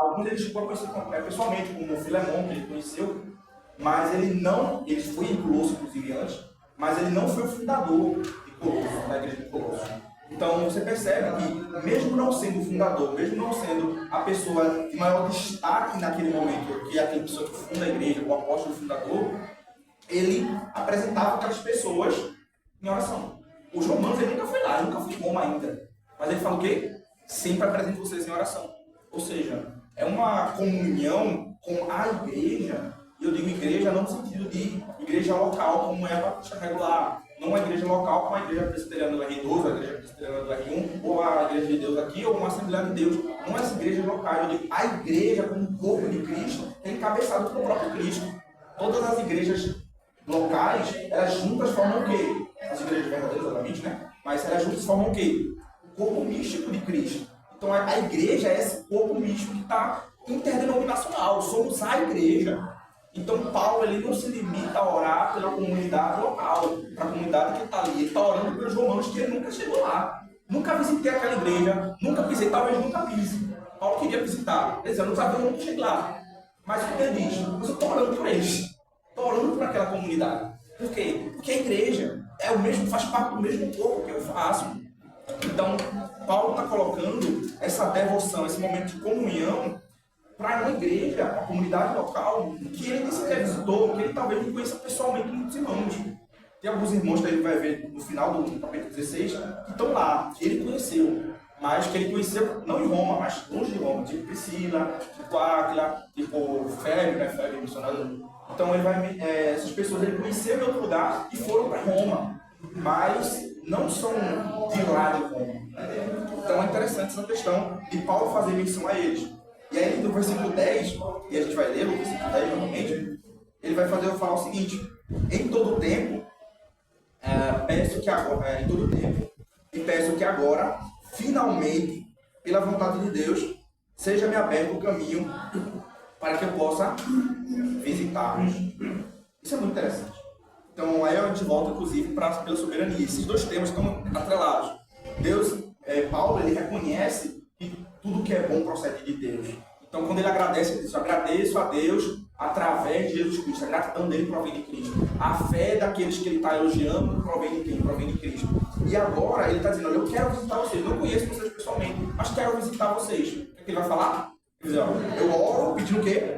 alguns ele chegou a conhecer pessoalmente, como o Filemon, que ele conheceu, mas ele foi em Colosso, inclusive, antes, mas ele não foi o fundador de Colosso, da igreja de Colosso. Então você percebe que, mesmo não sendo o fundador, mesmo não sendo a pessoa de maior destaque naquele momento, que é aquela pessoa que funda a igreja, o apóstolo fundador, ele apresentava aquelas pessoas em oração. Os romanos, ele nunca foi lá, ele nunca foi em Roma ainda. Mas ele fala o quê? Sempre apresento vocês em oração. Ou seja, é uma comunhão com a igreja. E eu digo igreja não no sentido de igreja local, como é a batista regular. Não a igreja local como a igreja presbiteriana do R12, a igreja presbiteriana do R1, ou a igreja de Deus aqui, ou uma Assembleia de Deus. Não é essa igreja local. Eu digo a igreja como corpo de Cristo, é encabeçado pelo próprio Cristo. Todas as igrejas locais, elas juntas formam o quê? As igrejas verdadeiras, obviamente, né? Mas elas juntas formam o quê? O corpo místico de Cristo. Então a igreja é esse corpo místico que está interdenominacional. Somos a igreja. Então Paulo ele não se limita a orar pela comunidade local, para a comunidade que está ali. Ele está orando pelos romanos que ele nunca chegou lá. Nunca visitei aquela igreja, nunca pisei, talvez nunca pise. Paulo queria visitar. Ele dizia, eu não sabia onde chegar lá. Mas o que ele diz? Mas eu estou orando por eles. Estou orando por aquela comunidade. Por quê? Porque a igreja é o mesmo, faz parte do mesmo corpo que eu faço. Então, Paulo está colocando essa devoção, esse momento de comunhão para uma igreja, uma comunidade local, que ele disse que ele visitou, que ele talvez não conheça pessoalmente muitos irmãos. Tem alguns irmãos que ele vai ver no final do capítulo 16 que estão lá, que ele conheceu, mas que ele conheceu não em Roma, mas longe de Roma, tipo Priscila, tipo Áquila, tipo Febe, né? Febe missionário. Então ele vai, essas pessoas ele conheceu em outro lugar e foram para Roma, mas não são de lá de Roma. Então é interessante essa questão de Paulo fazer menção a eles. E aí no versículo 10, e a gente vai ler o versículo 10 novamente, ele vai falar o seguinte: em todo tempo, peço que agora, em todo tempo, e peço que agora, finalmente, pela vontade de Deus, seja-me aberto o caminho para que eu possa visitar-los. Isso é muito interessante. Então aí a gente volta, inclusive, pela soberania. Esses dois temas estão atrelados. Paulo, ele reconhece que tudo que é bom procede de Deus. Então, quando ele agradece, ele diz: agradeço a Deus através de Jesus Cristo. A gratidão dele provém de Cristo. A fé daqueles que ele está elogiando provém de quem? Provém de Cristo. E agora ele está dizendo: olha, eu quero visitar vocês. Não conheço vocês pessoalmente, mas quero visitar vocês. O que ele vai falar? Ele diz: eu oro pedindo o quê?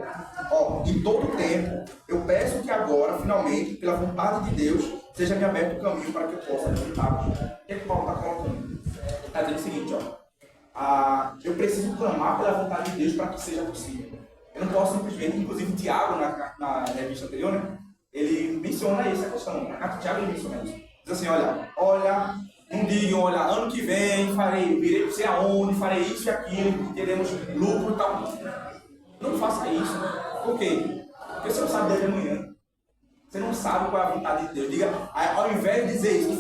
Em todo tempo, eu peço que agora, finalmente, pela vontade de Deus, seja-me aberto o caminho para que eu possa visitar. O que é que Paulo está colocando? Ele está dizendo o seguinte: eu preciso clamar pela vontade de Deus para que seja possível. Eu não posso simplesmente, inclusive Tiago, na revista anterior, né, ele menciona essa questão. Na carta de Tiago ele menciona isso. Diz assim: olha, não digam, olha, ano que vem virei não sei aonde, farei isso e aquilo, teremos lucro e tal. Não faça isso. Por quê? Porque você não sabe desde amanhã. Você não sabe qual é a vontade de Deus. Diga, ao invés de dizer isso,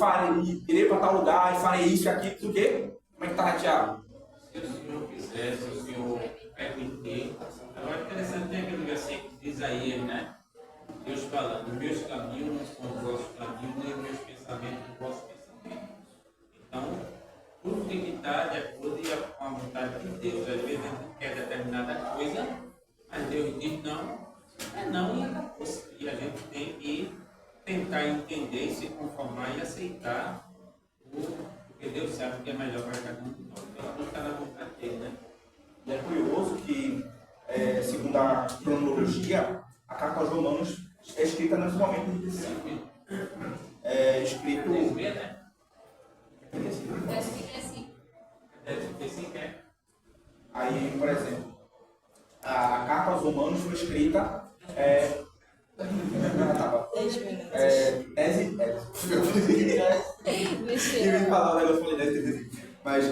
que irei para tal lugar e farei isso e aquilo, o quê? Como é que está, Tiago? Se o Senhor quiser, se o Senhor permitir. Agora é interessante ter aquilo que assim diz Isaías, né? Deus falando: meus caminhos não são os vossos caminhos, nem os meus pensamentos os vossos pensamentos. Então, tudo tem que estar de acordo com a vontade de Deus. Às vezes a gente quer determinada coisa, mas Deus diz não, é não e acabou. E a gente tem que tentar entender, se conformar e aceitar porque Deus sabe o que é melhor para cada um de nós. Então, tudo está na vontade dele, né? E é curioso que, segundo a cronologia, a carta aos Romanos é escrita nesse momento de decisão. É escrito. né? Aí, por exemplo, a carta aos Romanos foi escrita. Mas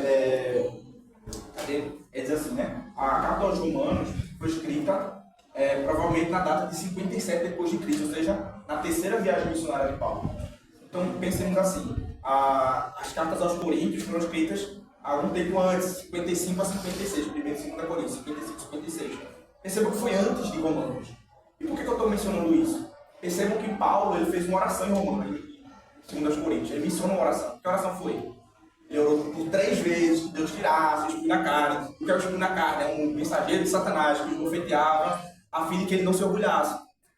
diz assim, né? A carta aos Romanos foi escrita provavelmente na data de 57 depois de Cristo, ou seja, na terceira viagem missionária de Paulo. Então pensemos assim: as cartas aos Coríntios foram escritas algum tempo antes, 55 a 56, 1 e 2 Coríntios, 55 a 56. Percebam que foi antes de Romanos. E por que eu estou mencionando isso? Percebam que Paulo ele fez uma oração em Romanos, 2 Coríntios. Ele menciona uma oração. Que oração foi? Ele orou por 3 vezes que Deus tirasse o espinho na carne. O que é o espinho na carne? É um mensageiro de Satanás que o esbofeteava a fim de que ele não se orgulhasse.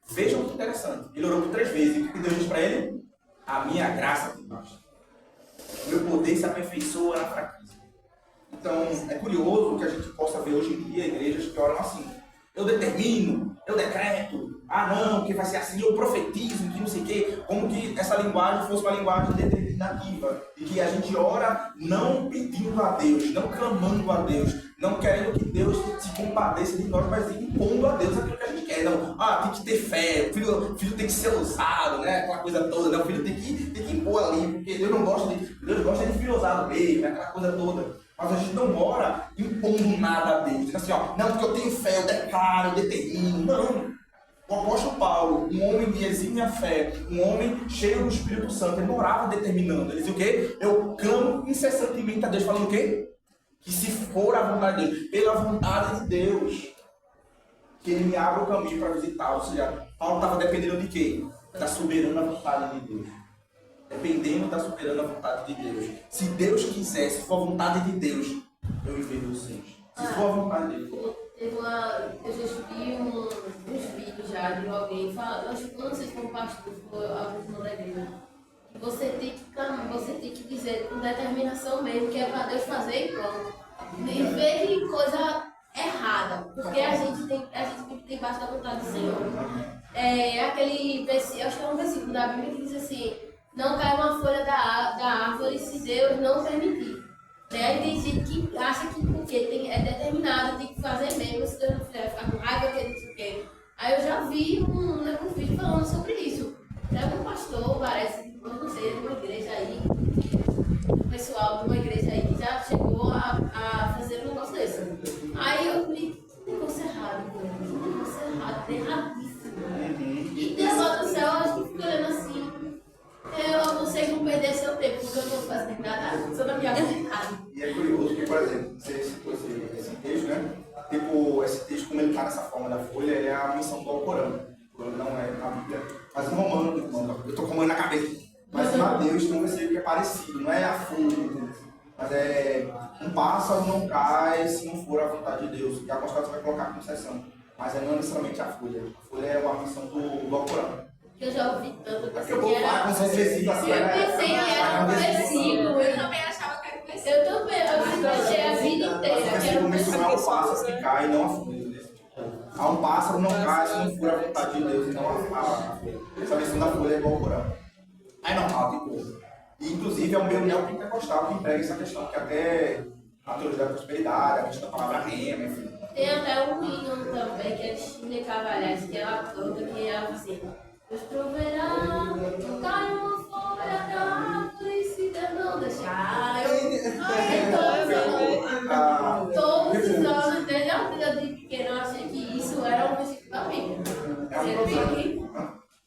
Vejam que interessante. Ele orou por 3 vezes. E o que Deus diz para ele? A minha graça te basta. O meu poder se aperfeiçoa na fraqueza. Então, é curioso que a gente possa ver hoje em dia igrejas que oram assim. Eu determino, eu decreto, não, que vai ser assim, eu profetizo, que não sei o quê. Como que essa linguagem fosse uma linguagem determinativa. E que a gente ora não pedindo a Deus, não clamando a Deus, não querendo que Deus se compadeça de nós, mas impondo a Deus aquilo que a gente quer. Não, tem que ter fé, o filho tem que ser ousado, né? Aquela coisa toda, né? O filho tem que impor ali, porque Deus gosta de filho ousado mesmo, né? Aquela coisa toda. Mas a gente não ora impondo nada a Deus. Diz assim, não, porque eu tenho fé, eu declaro, eu determino. Não. O apóstolo Paulo, um homem de exímia fé, um homem cheio do Espírito Santo, ele não orava determinando. Ele dizia o quê? Eu clamo incessantemente a Deus, falando o quê? Que se for a vontade de Deus, pela vontade de Deus, que ele me abra o caminho para visitar. Ou seja, Paulo estava dependendo de quê? Da soberana vontade de Deus. Dependendo da soberana vontade de Deus. Se Deus quiser, se for a vontade de Deus, eu envio vocês. Se for a vontade de Deus. Eu já vi uns vídeos já de alguém falando, eu não sei se foi um pastor, se foi algum irmão da igreja, que você tem que dizer com determinação mesmo, que é para Deus fazer e pronto. Em vez de coisa errada, porque a gente tem debaixo da vontade do Senhor. Eu acho que é um versículo da Bíblia que diz assim: não cai uma folha da árvore se Deus não permitir. Aí tem gente que acha que porque é determinado, tem que fazer mesmo, se Deus não fizer, ficar com raiva, que não sei o quê. Aí eu já vi um vídeo falando sobre isso. É um pastor, parece, não sei, de uma igreja aí, um pessoal de uma igreja aí que já chegou a fazer um negócio desse. Aí eu falei, que negócio errado, erradíssimo. E Deus lá do céu, acho que fica olhando assim. Vocês não perder seu tempo, porque eu não vou fazer nada sobre a minha vontade. E é curioso que, por exemplo, você citou esse texto, né? Tipo, esse texto, como ele está nessa forma da folha, ele é a missão do Alcorão. Não é na Bíblia, mas no Romano, eu estou com a mão na cabeça. Mas em Mateus tem um versículo que é parecido, não é a folha, mas é um pássaro não cai se não for a vontade de Deus. E a constatação vai colocar como exceção. Mas não necessariamente a folha. A folha é uma missão do Alcorão. Eu já ouvi tanto que eu vou falar com os versículos assim. Eu pensei que era um versículo. Eu também achava que era um versículo. Eu também, eu achei a vida inteira. O versículo menciona o pássaro que cai e não a folha. Há um pássaro não cai se não for a vontade de Deus e não a folha. Essa missão da folha é igual ao Corão. Aí normal, tipo. E inclusive é o meu neopentecostal que emprega essa questão, que até a teologia da prosperidade, a questão da palavra rema, enfim. Tem até um hino também, que é de Chile Cavalhais, que ela canta, que ela assim: Deus proverá, cai uma folha da árvore se Deus não deixar. Todos os anos, desde a vida de pequeno, eu achei que isso era um versículo da Bíblia.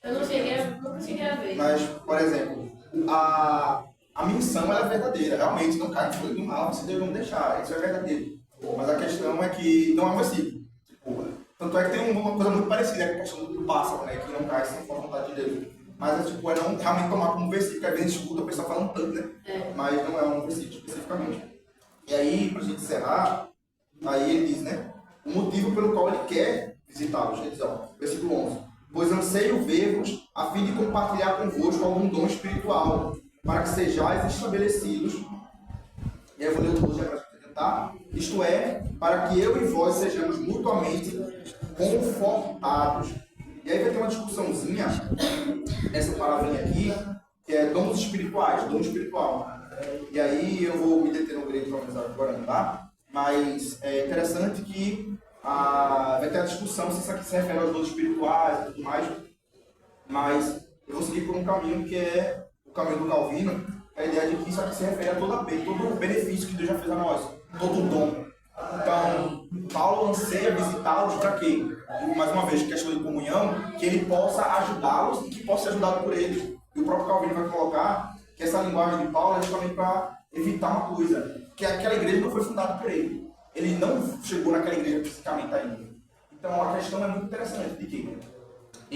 Eu nunca cheguei a ver. Mas, por exemplo, a missão ela é verdadeira, realmente não cai folha do mal se Deus não deixar, isso é verdadeiro. Mas a questão é que não é um versículo. Tanto é que tem uma coisa muito parecida com a questão do pássaro, né? Que não cai sem for a vontade de Deus. Mas é não realmente tomar como versículo, às vezes escuta a pessoa falando tanto, né? Mas não é um versículo especificamente. E aí, pra gente encerrar, aí ele diz, né? O motivo pelo qual ele quer visitá-los. Ele diz, versículo 11. Pois anseio ver-vos a fim de compartilhar convosco algum dom espiritual, para que sejais estabelecidos. E aí eu vou ler o 12 para apresentar. Isto é, para que eu e vós sejamos mutuamente confortados. E aí vai ter uma discussãozinha, essa palavrinha aqui, que é dons espirituais, dom espiritual. E aí eu vou me deter no grego para avisar agora, não dá? Mas é interessante que vai ter a discussão se isso aqui se refere aos dons espirituais e tudo mais. Mas eu vou seguir por um caminho que é o caminho do Calvino, a ideia de que isso aqui se refere a todo o benefício que Deus já fez a nós, todo o dom. Então, Paulo anseia visitá-los para quê? Mais uma vez, questão de comunhão, que ele possa ajudá-los e que possa ser ajudado por eles. E o próprio Calvino vai colocar que essa linguagem de Paulo é justamente para evitar uma coisa, que aquela igreja não foi fundada por ele. Ele não chegou naquela igreja fisicamente ainda. Então, a questão é muito interessante de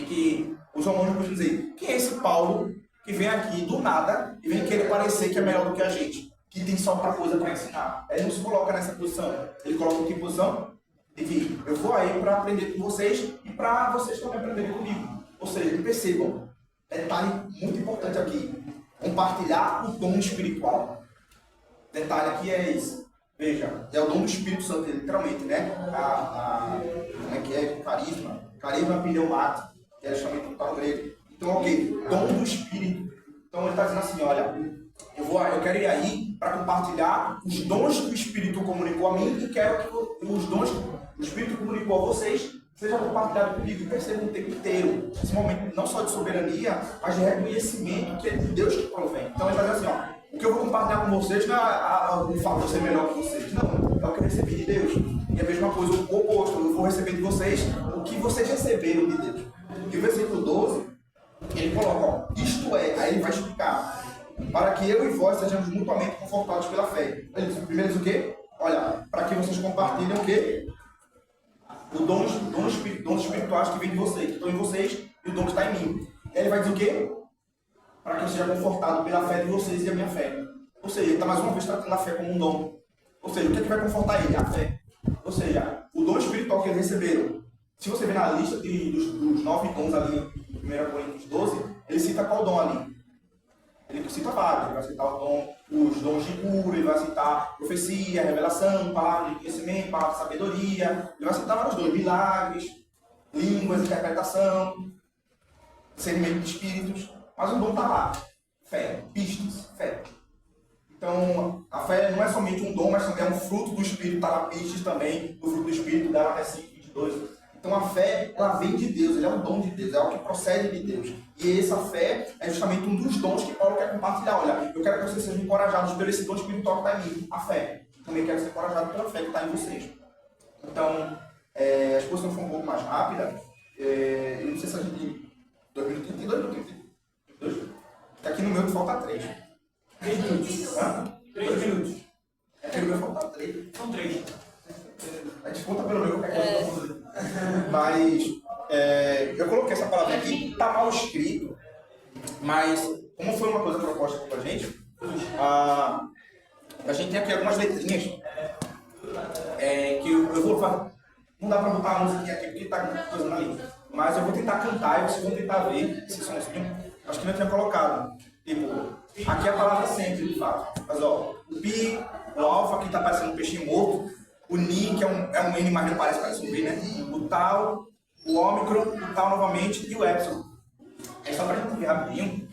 que os romanos podem dizer, quem é esse Paulo que vem aqui do nada e vem querer parecer que é melhor do que a gente? que tem só para coisa para ensinar. Ele não se coloca nessa posição. Ele coloca em que posição? De que eu vou aí para aprender com vocês e para vocês também aprenderem comigo. Ou seja, percebam, detalhe muito importante aqui, compartilhar o dom espiritual. Detalhe aqui é esse. Veja, é o dom do Espírito Santo, literalmente, né? Como é que é? Carisma. Carisma pneumático, que é chamado no grego. Então, ok, dom do Espírito. Então ele está dizendo assim, olha, eu quero ir aí para compartilhar os dons que o Espírito comunicou a mim e quero que os dons que o Espírito comunicou a vocês sejam compartilhados comigo. E percebam o tempo inteiro, esse momento não só de soberania, mas de reconhecimento que é de Deus que provém. Então ele está dizendo assim, ó, o que eu vou compartilhar com vocês não é o fato de eu ser melhor que vocês, não, é o que eu recebi de Deus. E a mesma coisa, o oposto, eu vou receber de vocês o que vocês receberam de Deus. E o versículo 12, ele coloca, ó, isto é, aí ele vai explicar, para que eu e vós sejamos mutuamente confortados pela fé. Ele diz, primeiro diz o quê? Olha, para que vocês compartilhem o quê? Os dons espirituais que vêm de vocês, que estão em vocês, e o dom que está em mim. Ele vai dizer o quê? Para que eu seja confortado pela fé de vocês e a minha fé. Ou seja, ele está mais uma vez tratando a fé como um dom. Ou seja, o que é que vai confortar ele? A fé. Ou seja, o dom espiritual que eles receberam. Se você ver na lista dos 9 dons ali, em 1 Coríntios 12, ele cita qual dom ali? Ele cita vários. Ele vai citar os dons de cura, ele vai citar profecia, revelação, palavra de conhecimento, palavra de sabedoria. Ele vai citar vários dons, milagres, línguas, interpretação, discernimento de espíritos. Mas o dom está lá. Fé, pistes, fé. Então, a fé não é somente um dom, mas também é um fruto do Espírito. Está lá pistes também, o fruto do Espírito, Gálatas 5, 22. Então, a fé, ela vem de Deus, ele é um dom de Deus, é algo que procede de Deus. E essa fé é justamente um dos dons que Paulo quer compartilhar. Olha, eu quero que vocês sejam encorajados pelo esse dom espiritual que está em mim, a fé. Também quero ser encorajado pela fé que está em vocês. Então, a exposição foi um pouco mais rápida. Eu não sei se a gente... 2 minutos, 32 minutos. Aqui no meu falta 3. 3 minutos. Hã? 3 minutos. Aqui no meu falta 3. São 3. A gente conta pelo meu qualquer coisa. Mas eu coloquei essa palavra aqui, está mal escrito, mas como foi uma coisa proposta aqui pra gente, a gente tem aqui algumas letrinhas que eu vou fazer. Não dá pra botar a musiquinha aqui porque tá coisa na língua. Mas eu vou tentar cantar e vocês vão tentar ver esse somzinho. Acho que não tinha colocado. Tipo, aqui é a palavra sempre, de fato. Mas ó, o pi, o alfa, que tá parecendo um peixinho morto. O ni, que é um N, mas não parece um V, né? O tal, o ômicron, o tal novamente e o epsilon. É só pra gente ver rapidinho.